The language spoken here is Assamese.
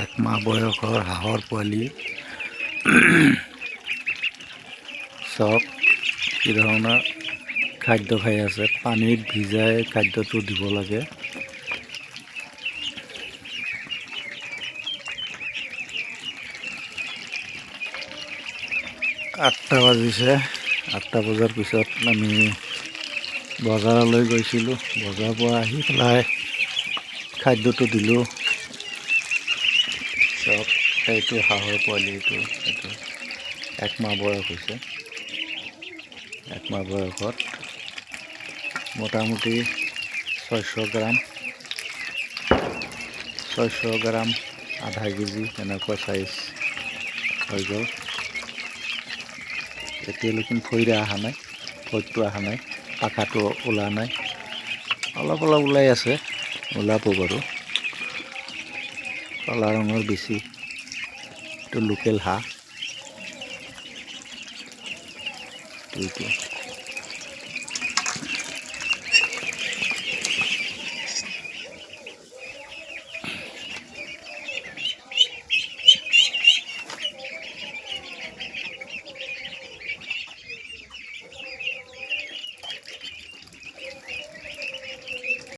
একমাহ বয়সৰ হাঁহৰ পোৱালি চব কি ধৰণৰ খাদ্য খাই আছে। পানীত ভিজাই খাদ্যটো দিব লাগে। আঠটা বাজিছে। 8টা বজাৰ পিছত আমি বজাৰলৈ গৈছিলোঁ। বজাৰৰ পৰা আহি পেলাই খাদ্যটো দিলোঁ। চব এইটো হাঁহৰ পোৱালিটো এইটো একমাহ বয়স হৈছে। একমাহ বয়সত মোটামুটি 600 গ্ৰাম, 600 গ্ৰাম, আধা কেজি এনেকুৱা চাইজ হৈ গ'ল। এতিয়ালৈকে ফৈৰা অহা নাই, ফৈৰটো অহা নাই, পাখাটো ওলা নাই, অলপ অলপ ওলাই আছে, ওলাব বাৰু। কলা ৰঙৰ বেছি, এইটো লোকেল হাঁহ। এইটো